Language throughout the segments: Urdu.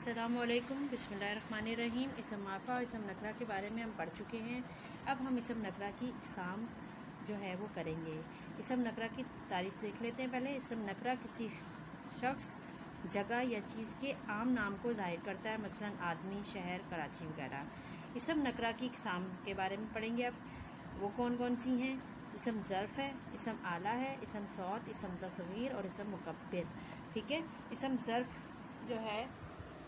السلام علیکم، بسم اللہ الرحمن الرحیم۔ اسم معرفہ اور اسم نکرہ کے بارے میں ہم پڑھ چکے ہیں۔ اب ہم اسم نکرہ کی اقسام جو ہے وہ کریں گے۔ اسم نکرہ کی تعریف دیکھ لیتے ہیں پہلے۔ اسم نکرہ کسی شخص، جگہ یا چیز کے عام نام کو ظاہر کرتا ہے، مثلا آدمی، شہر، کراچی وغیرہ۔ اسم نکرہ کی اقسام کے بارے میں پڑھیں گے اب۔ وہ کون کون سی ہیں؟ اسم ظرف ہے، اسم آلہ ہے، اسم صوت، اسم تصغیر اور اسم مکبر۔ ٹھیک ہے۔ اسم ظرف جو ہے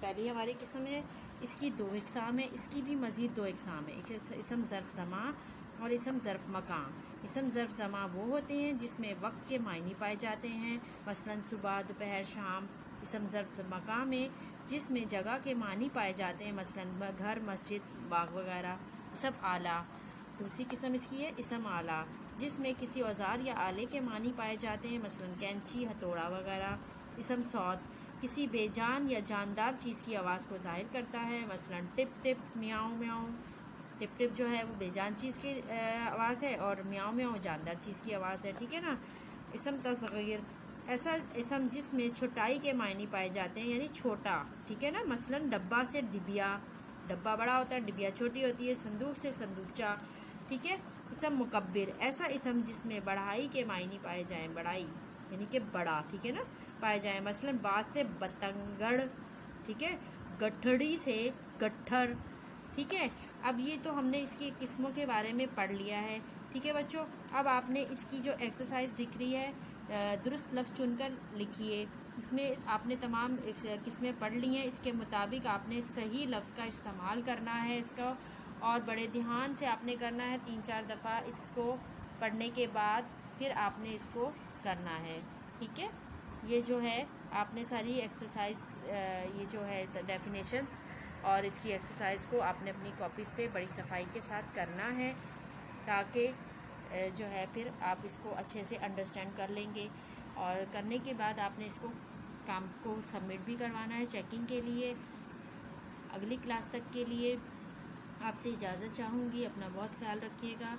پہلی ہماری قسم ہے، اس کی دو اقسام ہیں، اس کی بھی مزید دو اقسام ہیں، اسم ظرف زمان اور اسم ظرف مکان۔ اسم ظرف زمان وہ ہوتے ہیں جس میں وقت کے معنی پائے جاتے ہیں، مثلا صبح، دوپہر، شام۔ اسم ظرف مکان میں جس میں جگہ کے معنی پائے جاتے ہیں، مثلا گھر، مسجد، باغ وغیرہ۔ اسم آلہ دوسری قسم اس کی ہے، اسم آلہ جس میں کسی اوزار یا آلے کے معنی پائے جاتے ہیں، مثلا کینچی، ہتھوڑا وغیرہ۔ اسم صوت کسی بے جان یا جاندار چیز کی آواز کو ظاہر کرتا ہے، مثلا ٹپ ٹپ، میاؤں میاؤں۔ ٹپ ٹپ جو ہے وہ بے جان چیز کی آواز ہے اور میاؤں میاؤں جاندار چیز کی آواز ہے، ٹھیک ہے نا۔ اسم تصغیر ایسا اسم جس میں چھوٹائی کے معنی پائے جاتے ہیں، یعنی چھوٹا، ٹھیک ہے نا، مثلا ڈبہ سے ڈبیا، ڈبہ بڑا ہوتا ہے، ڈبیا چھوٹی ہوتی ہے، صندوق سے صندوقچہ، ٹھیک ہے۔ اسم مکبر ایسا اسم جس میں بڑھائی کے معنی پائے جائیں، بڑائی یعنی کہ بڑا، ٹھیک ہے نا، پائے جائیں، مثلا بات سے بتنگڑ، ٹھیک ہے، گٹھڑی سے گٹھر، ٹھیک ہے۔ اب یہ تو ہم نے اس کی قسموں کے بارے میں پڑھ لیا ہے، ٹھیک ہے بچوں۔ اب آپ نے اس کی جو ایکسرسائز دکھ رہی ہے، درست لفظ چن کر لکھیے۔ اس میں آپ نے تمام قسمیں پڑھ لی ہیں، اس کے مطابق آپ نے صحیح لفظ کا استعمال کرنا ہے اس کو، اور بڑے دھیان سے آپ نے کرنا ہے، 3-4 دفعہ اس کو پڑھنے کے بعد پھر آپ نے اس کو کرنا ہے، ٹھیک ہے۔ یہ جو ہے آپ نے ساری ایکسرسائز، یہ جو ہے ڈیفینیشنز اور اس کی ایکسرسائز کو آپ نے اپنی کاپیز پہ بڑی صفائی کے ساتھ کرنا ہے، تاکہ جو ہے پھر آپ اس کو اچھے سے انڈرسٹینڈ کر لیں گے، اور کرنے کے بعد آپ نے اس کو کام کو سبمٹ بھی کروانا ہے چیکنگ کے لیے۔ اگلی کلاس تک کے لیے آپ سے اجازت چاہوں گی، اپنا بہت خیال رکھیے گا۔